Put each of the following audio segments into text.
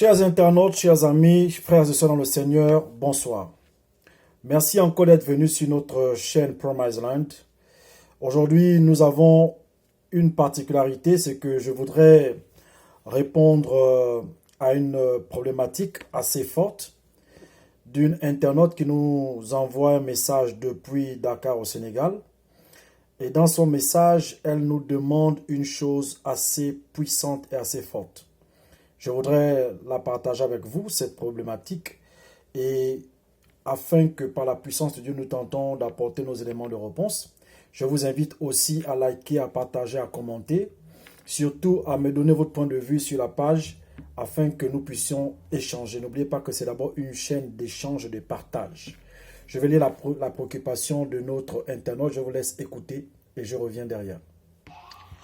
Chers internautes, chers amis, frères et sœurs dans le Seigneur, bonsoir. Merci encore d'être venus sur notre chaîne Promised Land. Aujourd'hui, nous avons une particularité, c'est que je voudrais répondre à une problématique assez forte d'une internaute qui nous envoie un message depuis Dakar au Sénégal. Et dans son message, elle nous demande une chose assez puissante et assez forte. Je voudrais la partager avec vous, cette problématique, et afin que par la puissance de Dieu, nous tentons d'apporter nos éléments de réponse. Je vous invite aussi à liker, à partager, à commenter, surtout à me donner votre point de vue sur la page, afin que nous puissions échanger. N'oubliez pas que c'est d'abord une chaîne d'échange et de partage. Je vais lire la préoccupation de notre internaute, je vous laisse écouter et je reviens derrière.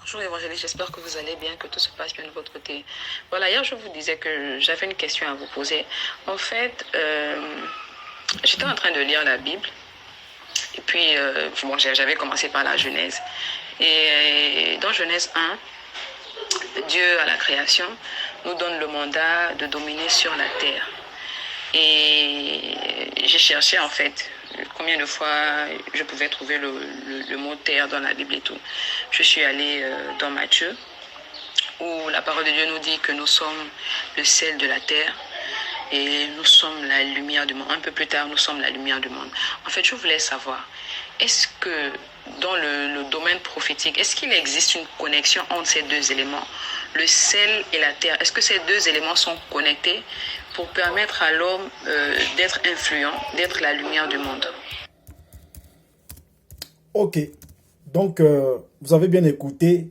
Bonjour évangéliste, j'espère que vous allez bien, que tout se passe bien de votre côté. Voilà, hier je vous disais que j'avais une question à vous poser. En fait, j'étais en train de lire la Bible. Et puis, j'avais commencé par la Genèse. Et dans Genèse 1, Dieu à la création nous donne le mandat de dominer sur la terre. Et j'ai cherché en fait combien de fois je pouvais trouver le mot terre dans la Bible et tout. Je suis allée dans Matthieu, où la parole de Dieu nous dit que nous sommes le sel de la terre et nous sommes la lumière du monde. Un peu plus tard, nous sommes la lumière du monde. En fait, je voulais savoir, est-ce que dans le domaine prophétique, est-ce qu'il existe une connexion entre ces deux éléments, le sel et la terre? Est-ce que ces deux éléments sont connectés pour permettre à l'homme d'être influent, d'être la lumière du monde? Ok, donc vous avez bien écouté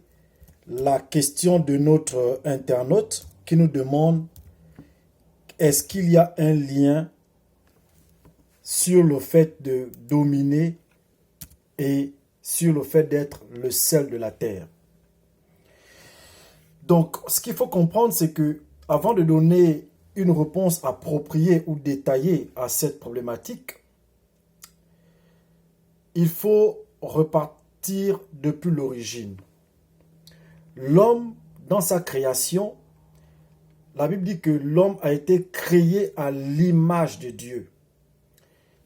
la question de notre internaute qui nous demande est-ce qu'il y a un lien sur le fait de dominer et sur le fait d'être le sel de la terre. Donc, ce qu'il faut comprendre, c'est que avant de donner une réponse appropriée ou détaillée à cette problématique, il faut repartir depuis l'origine. L'homme, dans sa création, la Bible dit que l'homme a été créé à l'image de Dieu.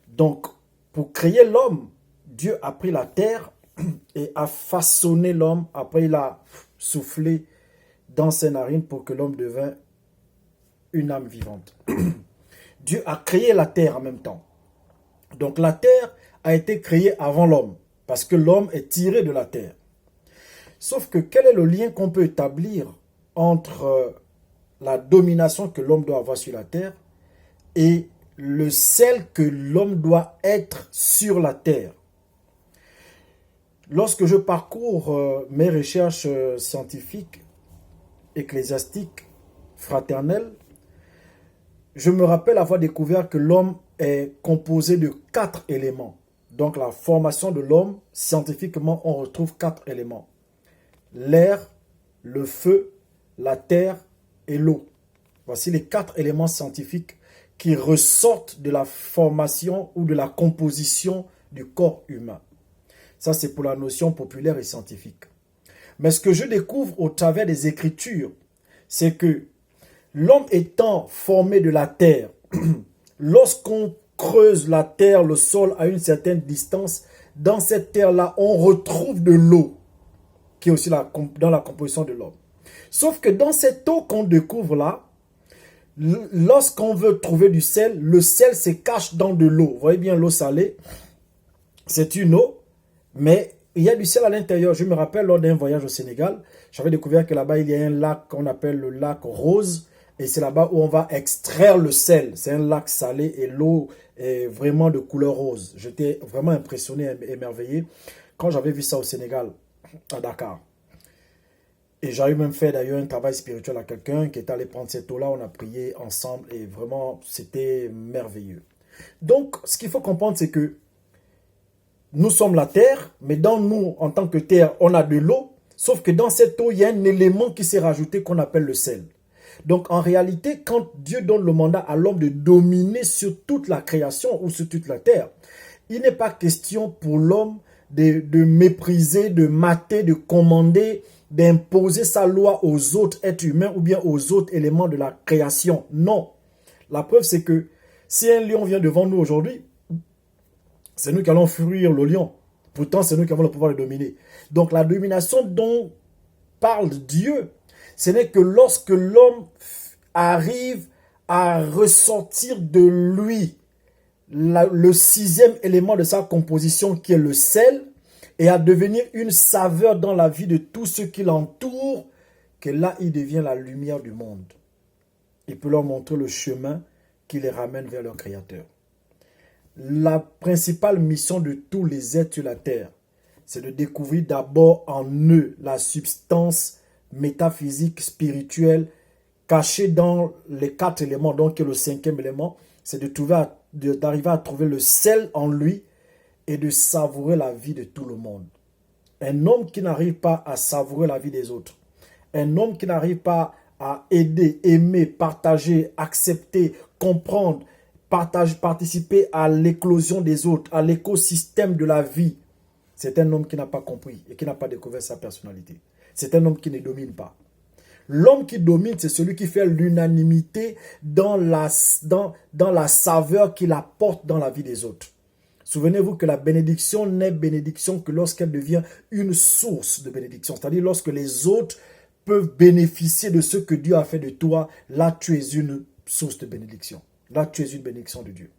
Donc, pour créer l'homme, Dieu a pris la terre et a façonné l'homme. Après, il a soufflé dans ses narines pour que l'homme devint une âme vivante. Dieu a créé la terre en même temps. Donc, la terre a été créée avant l'homme parce que l'homme est tiré de la terre. Sauf que quel est le lien qu'on peut établir entre la domination que l'homme doit avoir sur la terre et le sel que l'homme doit être sur la terre? Lorsque je parcours mes recherches scientifiques, ecclésiastiques, fraternelles, je me rappelle avoir découvert que l'homme est composé de 4 éléments. Donc la formation de l'homme, scientifiquement, on retrouve 4 éléments. L'air, le feu, la terre et l'eau. Voici les 4 éléments scientifiques qui ressortent de la formation ou de la composition du corps humain. Ça, c'est pour la notion populaire et scientifique. Mais ce que je découvre au travers des Écritures, c'est que l'homme étant formé de la terre, lorsqu'on creuse la terre, le sol à une certaine distance, dans cette terre-là, on retrouve de l'eau, qui est aussi dans la composition de l'homme. Sauf que dans cette eau qu'on découvre là, lorsqu'on veut trouver du sel, le sel se cache dans de l'eau. Vous voyez bien l'eau salée, c'est une eau, mais il y a du sel à l'intérieur. Je me rappelle lors d'un voyage au Sénégal, j'avais découvert que là-bas, il y a un lac qu'on appelle le lac Rose. Et c'est là-bas où on va extraire le sel. C'est un lac salé et l'eau est vraiment de couleur rose. J'étais vraiment impressionné et émerveillé quand j'avais vu ça au Sénégal, à Dakar. Et j'avais même fait d'ailleurs un travail spirituel à quelqu'un qui est allé prendre cette eau-là. On a prié ensemble et vraiment, c'était merveilleux. Donc, ce qu'il faut comprendre, c'est que nous sommes la terre, mais dans nous, en tant que terre, on a de l'eau. Sauf que dans cette eau, il y a un élément qui s'est rajouté qu'on appelle le sel. Donc, en réalité, quand Dieu donne le mandat à l'homme de dominer sur toute la création ou sur toute la terre, il n'est pas question pour l'homme de mépriser, de mater, de commander d'imposer sa loi aux autres êtres humains ou bien aux autres éléments de la création. Non. La preuve, c'est que si un lion vient devant nous aujourd'hui, c'est nous qui allons fuir le lion. Pourtant, c'est nous qui avons le pouvoir de dominer. Donc, la domination dont parle Dieu, ce n'est que lorsque l'homme arrive à ressortir de lui le sixième élément de sa composition qui est le sel et à devenir une saveur dans la vie de tous ceux qui l'entourent, que là, il devient la lumière du monde. Il peut leur montrer le chemin qui les ramène vers leur Créateur. La principale mission de tous les êtres sur la terre, c'est de découvrir d'abord en eux la substance métaphysique, spirituelle, cachée dans les 4 éléments, donc le 5e élément, c'est d'arriver à trouver le sel en lui et de savourer la vie de tout le monde. Un homme qui n'arrive pas à savourer la vie des autres, un homme qui n'arrive pas à aider, aimer, partager, accepter, comprendre, participer à l'éclosion des autres, à l'écosystème de la vie, c'est un homme qui n'a pas compris et qui n'a pas découvert sa personnalité. C'est un homme qui ne domine pas. L'homme qui domine, c'est celui qui fait l'unanimité dans la saveur qu'il apporte dans la vie des autres. Souvenez-vous que la bénédiction n'est bénédiction que lorsqu'elle devient une source de bénédiction. C'est-à-dire lorsque les autres peuvent bénéficier de ce que Dieu a fait de toi, là tu es une source de bénédiction. Là tu es une bénédiction de Dieu.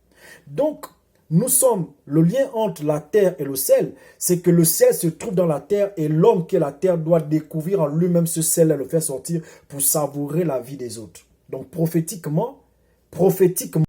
Donc, nous sommes, le lien entre la terre et le sel, c'est que le sel se trouve dans la terre et l'homme qui est la terre doit découvrir en lui-même ce sel et le faire sortir pour savourer la vie des autres. Donc prophétiquement,